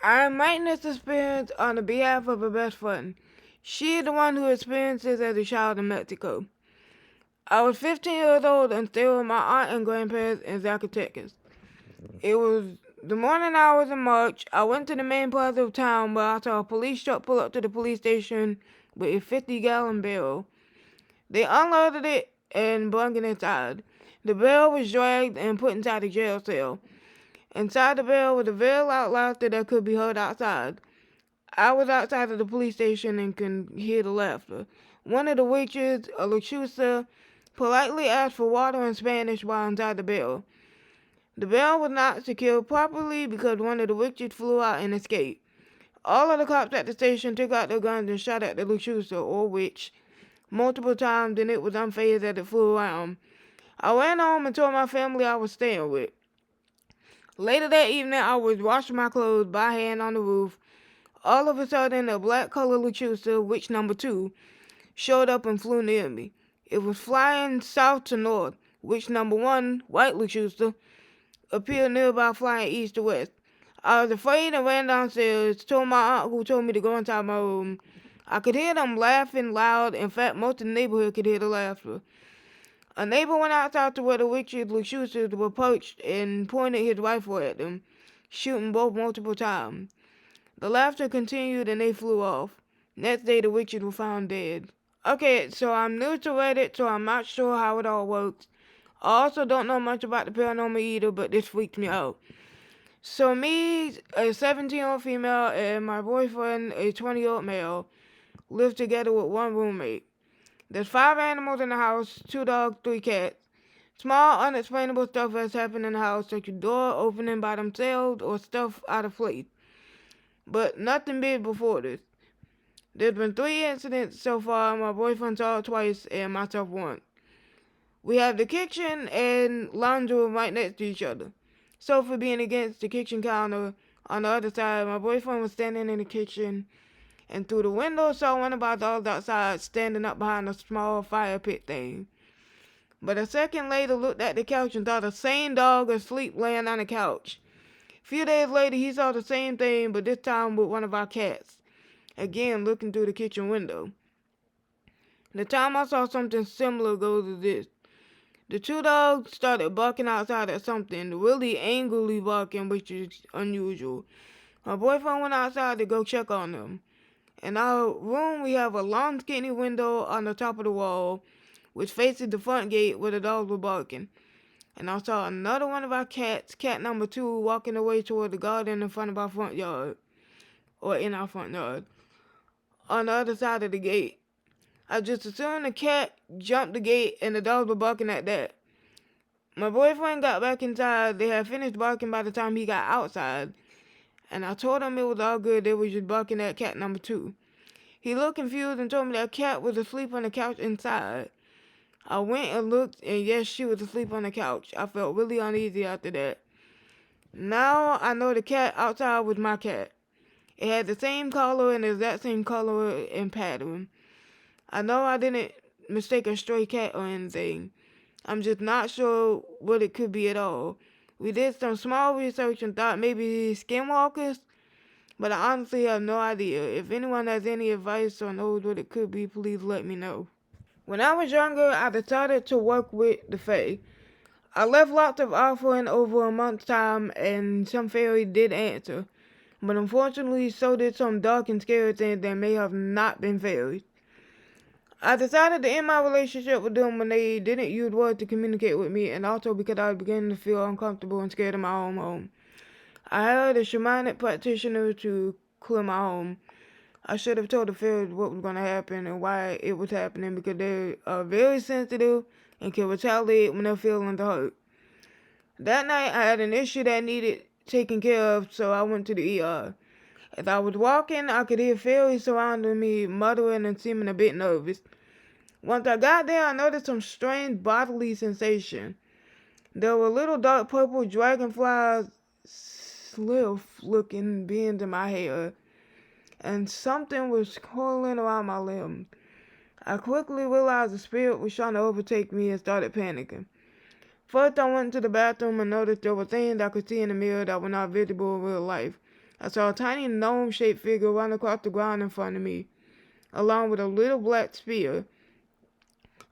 I'm writing this experience on the behalf of a best friend. She is the one who experienced this as a child in Mexico. I was 15 years old and stayed with my aunt and grandparents in Zacatecas. It was the morning hours in March. I went to the main plaza of town where I saw a police truck pull up to the police station with a 50-gallon barrel. They unloaded it and brought it inside. The barrel was dragged and put inside a jail cell. Inside the barrel was a very loud laughter that could be heard outside. I was outside of the police station and could hear the laughter. One of the waitresses, a Luchusa, politely asked for water in Spanish while inside the barrel. The barrel was not secured properly because one of the waitresses flew out and escaped. All of the cops at the station took out their guns and shot at the Luchusa, or witch, multiple times, and it was unfazed as it flew around. I ran home and told my family I was staying with. Later that evening, I was washing my clothes by hand on the roof. All of a sudden, a black-colored Luchusa, witch number 2, showed up and flew near me. It was flying south to north. Witch number 1, white Luchusa, appeared nearby flying east to west. I was afraid and ran downstairs, told my aunt, who told me to go inside my room. I could hear them laughing loud. In fact, most of the neighborhood could hear the laughter. A neighbor went outside to where the witches Luchusas were perched and pointed his rifle at them, shooting both multiple times. The laughter continued and they flew off. Next day, the witches were found dead. Okay, so I'm new to Reddit, so I'm not sure how it all works. I also don't know much about the paranormal either, but this freaked me out. So me, a 17-year-old female, and my boyfriend, a 20-year-old male, live together with one roommate. There's 5 animals in the house, 2 dogs, 3 cats. Small, unexplainable stuff has happened in the house, such as door opening by themselves or stuff out of place. But nothing big before this. There's been 3 incidents so far. My boyfriend saw it twice and myself once. We have the kitchen and laundry room right next to each other. Sofa being against the kitchen counter. On the other side, my boyfriend was standing in the kitchen and through the window saw one of our dogs outside standing up behind a small fire pit thing. But a second later looked at the couch and saw the same dog asleep laying on the couch. A few days later he saw the same thing, but this time with one of our cats, again looking through the kitchen window. The time I saw something similar goes to this. The 2 dogs started barking outside at something, really angrily barking, which is unusual. My boyfriend went outside to go check on them. In our room, we have a long, skinny window on the top of the wall, which faces the front gate where the dogs were barking. And I saw another one of our cats, cat number 2, walking away toward the garden in front of our front yard, or in our front yard, on the other side of the gate. I just assumed the cat jumped the gate and the dogs were barking at that. My boyfriend got back inside. They had finished barking by the time he got outside. And I told him it was all good, they were just barking at cat number 2. He looked confused and told me that cat was asleep on the couch inside. I went and looked, and yes, she was asleep on the couch. I felt really uneasy after that. Now I know the cat outside was my cat. It had the same color and the exact same color and pattern. I know I didn't mistake a stray cat or anything. I'm just not sure what it could be at all. We did some small research and thought maybe skinwalkers, but I honestly have no idea. If anyone has any advice or knows what it could be, please let me know. When I was younger, I decided to work with the Fae. I left lots of offering over a month's time, and some fairies did answer. But unfortunately, so did some dark and scary things that may have not been fairies. I decided to end my relationship with them when they didn't use words to communicate with me, and also because I was beginning to feel uncomfortable and scared in my own home. I hired a shamanic practitioner to clear my home. I should have told the fairies what was going to happen and why it was happening, because they are very sensitive and can retaliate when their feelings are hurt. That night, I had an issue that needed taken care of, so I went to the ER. As I was walking, I could hear fairies surrounding me, muttering and seeming a bit nervous. Once I got there, I noticed some strange bodily sensation. There were little dark purple dragonflies, slith-looking beings in my hair, and something was coiling around my limbs. I quickly realized the spirit was trying to overtake me and started panicking. First, I went to the bathroom and noticed there were things I could see in the mirror that were not visible in real life. I saw a tiny gnome-shaped figure run across the ground in front of me, along with a little black spear.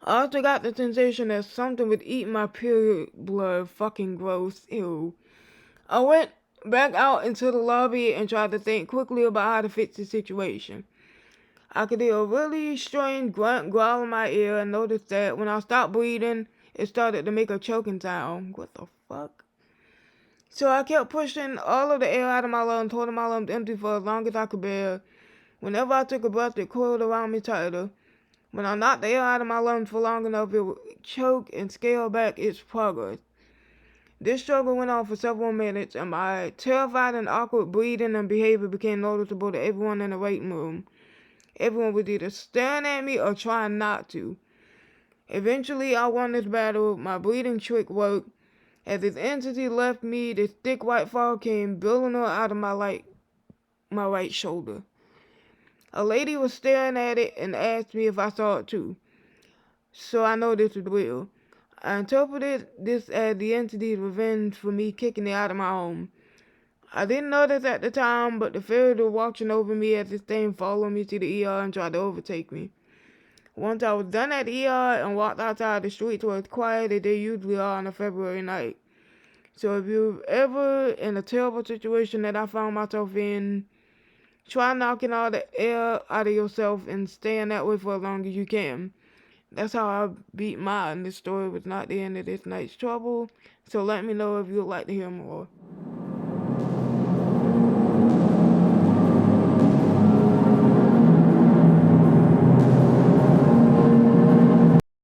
I also got the sensation that something would eat my period blood. Fucking gross. Ew. I went back out into the lobby and tried to think quickly about how to fix the situation. I could hear a really strange grunt growl in my ear and noticed that when I stopped breathing, it started to make a choking sound. What the fuck? So I kept pushing all of the air out of my lungs, holding my lungs empty for as long as I could bear. Whenever I took a breath, it coiled around me tighter. When I knocked the air out of my lungs for long enough, it would choke and scale back its progress. This struggle went on for several minutes, and my terrified and awkward breathing and behavior became noticeable to everyone in the waiting room. Everyone was either staring at me or trying not to. Eventually, I won this battle. My breathing trick worked. As this entity left me, this thick white fog came billowing out of my right shoulder. A lady was staring at it and asked me if I saw it too. So I know this was real. I interpreted this as the entity's revenge for me kicking it out of my home. I didn't notice at the time, but the fairies were watching over me as this thing followed me to the ER and tried to overtake me. Once I was done at the ER and walked outside, the streets were as quiet as they usually are on a February night. So if you're ever in a terrible situation that I found myself in, try knocking all the air out of yourself and staying that way for as long as you can. That's how I beat mine. This story was not the end of this night's trouble, so let me know if you'd like to hear more.